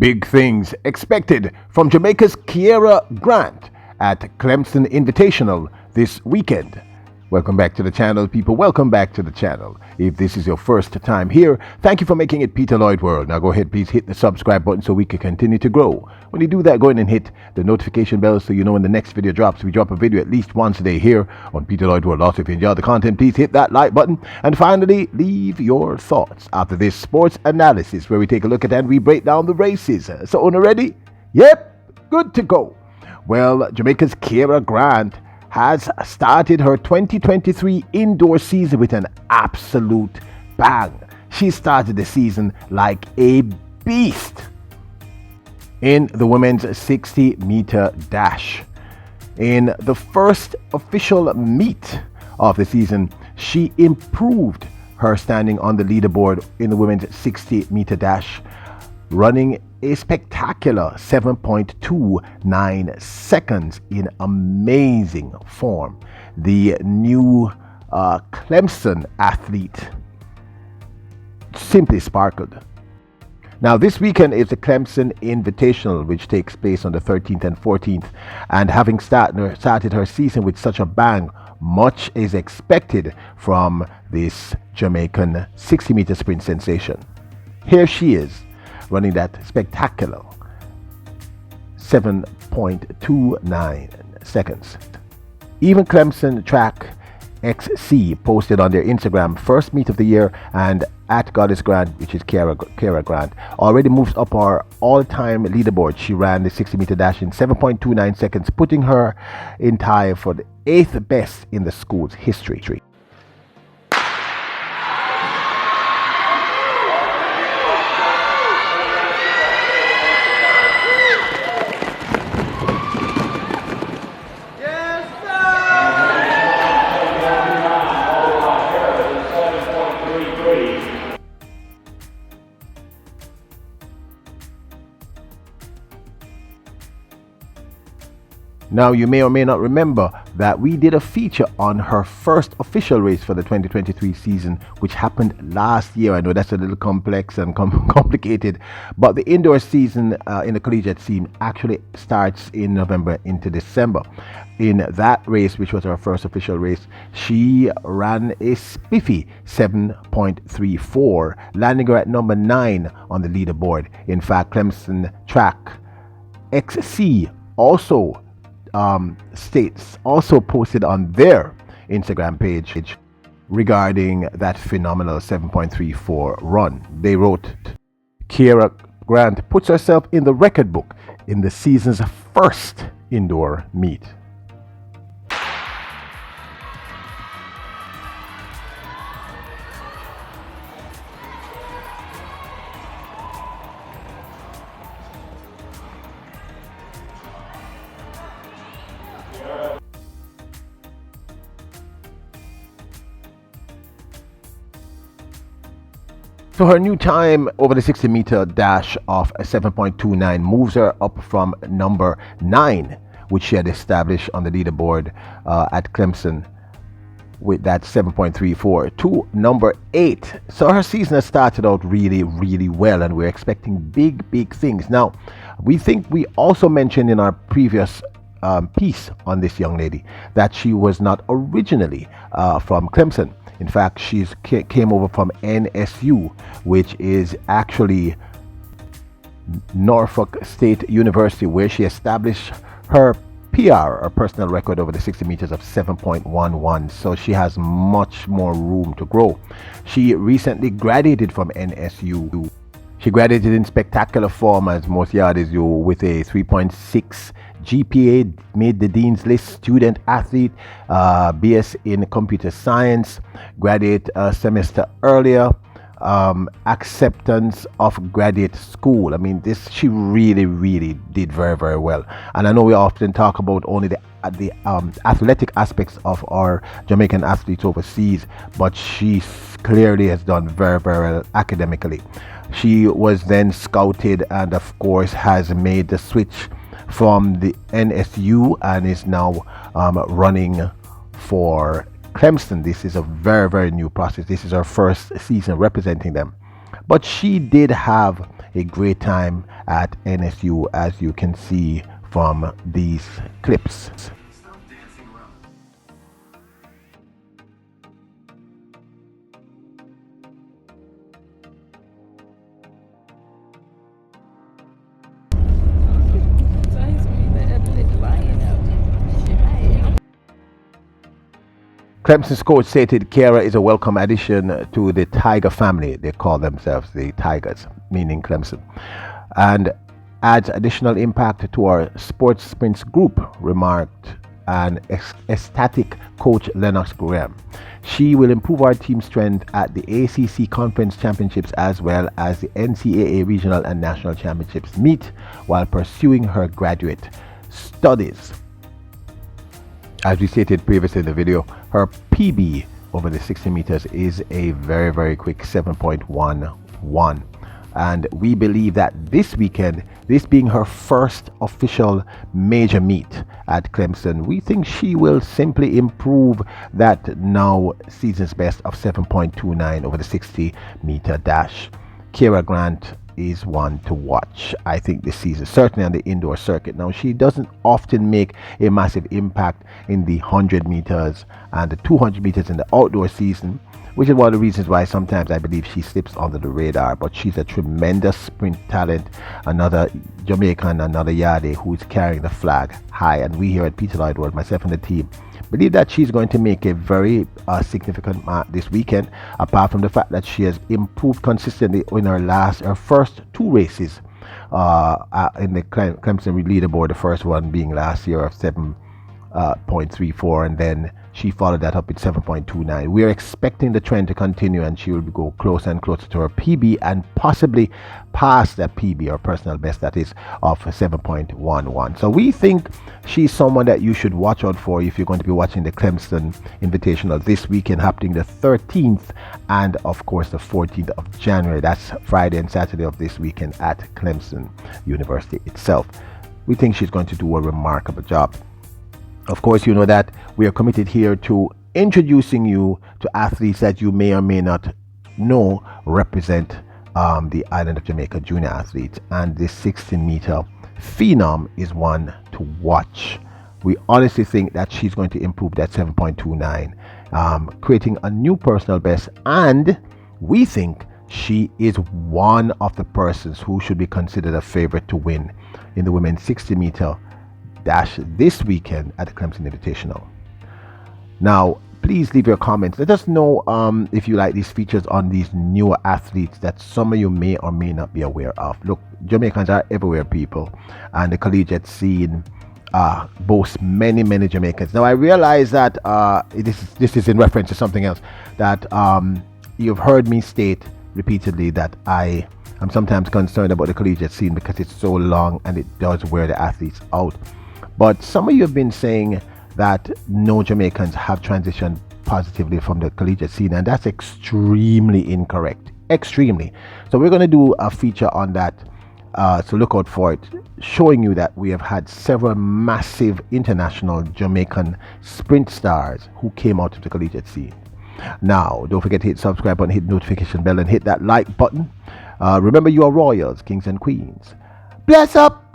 Big things expected from Jamaica's Kiara Grant at Clemson Invitational this weekend. Welcome back to the channel, people. Welcome back to the channel. If this is your first time here, thank you for making it Peter Lloyd World. Now go ahead, please hit the subscribe button so we can continue to grow. When you do that, go ahead and hit the notification bell so you know when the next video drops. We drop a video at least once a day here on Peter Lloyd World. Also, if you enjoy the content, please hit that like button. And finally, leave your thoughts after this sports analysis where we take a look at and we break down the races. So, Una ready? Yep, good to go. Well, Jamaica's Kiara Grant has started her 2023 indoor season with an absolute bang. She started the season like a beast in the women's 60-meter dash. In the first official meet of the season, she improved her standing on the leaderboard in the women's 60-meter dash, running a spectacular 7.29 seconds in amazing form. The new Clemson athlete simply sparkled. Now, this weekend is the Clemson Invitational, which takes place on the 13th and 14th. And having started her season with such a bang, much is expected from this Jamaican 60-meter sprint sensation. Here she is, running that spectacular 7.29 seconds. Even Clemson Track XC posted on their Instagram first meet of the year, and at Goddess Grant, which is Kiara Grant, already moves up our all-time leaderboard. She ran the 60-meter dash in 7.29 seconds, putting her in tie for the 8th best in the school's history. Now, you may or may not remember that we did a feature on her first official race for the 2023 season, which happened last year. I know that's a little complex and complicated, but the indoor season in the collegiate scene actually starts in November into December. In that race, which was her first official race, she ran a spiffy 7.34, landing her at number 9 on the leaderboard. In fact, Clemson Track XC also posted on their Instagram page regarding that phenomenal 7.34 run. They wrote, Kiara Grant puts herself in the record book in the season's first indoor meet. So her new time over the 60-meter dash of 7.29 moves her up from number 9, which she had established on the leaderboard at Clemson with that 7.34, to number 8. So her season has started out really, really well, and we're expecting big things. Now, we think we also mentioned in our previous piece on this young lady that she was not originally from Clemson. In fact, she came over from NSU, which is actually Norfolk State University, where she established her PR, or personal record, over the 60 meters of 7.11. So she has much more room to grow. She recently graduated from NSU. She graduated in spectacular form, as most yardies do, with a 3.6 GPA, made the Dean's List student athlete, BS in computer science, graduate a semester earlier, acceptance of graduate school. I mean, she really did very well. And I know we often talk about only the athletic aspects of our Jamaican athletes overseas, but she clearly has done very well academically. She was then scouted and of course has made the switch from the NSU and is now running for Clemson. This is a very new process. This is her first season representing them. But she did have a great time at NSU, as you can see from these clips. Clemson's coach stated Kiara is a welcome addition to the Tiger family. They call themselves the Tigers, meaning Clemson, and adds additional impact to our sports sprints group, remarked an ecstatic coach Lennox Graham. She will improve our team strength at the ACC Conference Championships as well as the NCAA Regional and National Championships meet while pursuing her graduate studies. As we stated previously in the video, her PB over the 60 meters is a very, very quick 7.11. And we believe that this weekend, this being her first official major meet at Clemson, we think she will simply improve that now season's best of 7.29 over the 60 meter dash. Kiara Grant is one to watch, I think, this season, certainly on the indoor circuit. Now, she doesn't often make a massive impact in the 100 meters and the 200 meters in the outdoor season, which is one of the reasons why sometimes I believe she slips under the radar. But she's a tremendous sprint talent, another Jamaican, another Yardie who's carrying the flag high. And we here at Peter Lloyd World, myself and the team, believe that she's going to make a very significant mark this weekend, apart from the fact that she has improved consistently in her first two races in the Clemson leaderboard, the first one being last year of 7.34, and then she followed that up with 7.29. We are expecting the trend to continue, and she will go closer and closer to her PB and possibly past that PB, or personal best, that is, of 7.11. So we think she's someone that you should watch out for if you're going to be watching the Clemson Invitational this weekend, happening the 13th and of course the 14th of January. That's Friday and Saturday of this weekend at Clemson University itself. We think she's going to do a remarkable job. Of course, you know that we are committed here to introducing you to athletes that you may or may not know represent the island of Jamaica junior athletes, and this 60-meter phenom is one to watch. We honestly think that she's going to improve that 7.29, creating a new personal best, and we think she is one of the persons who should be considered a favorite to win in the women's 60-meter dash this weekend at the Clemson Invitational. Now, please leave your comments. Let us know if you like these features on these newer athletes that some of you may or may not be aware of. Look, Jamaicans are everywhere, people, and the collegiate scene boasts many, many Jamaicans. Now, I realize that this is in reference to something else that you've heard me state repeatedly, that I'm sometimes concerned about the collegiate scene because it's so long and it does wear the athletes out. But some of you have been saying that no Jamaicans have transitioned positively from the collegiate scene, and that's extremely incorrect. Extremely. So we're going to do a feature on that, so look out for it, showing you that we have had several massive international Jamaican sprint stars who came out of the collegiate scene. Now, don't forget to hit subscribe button, hit notification bell, and hit that like button. Remember, you are royals, kings and queens. Bless up!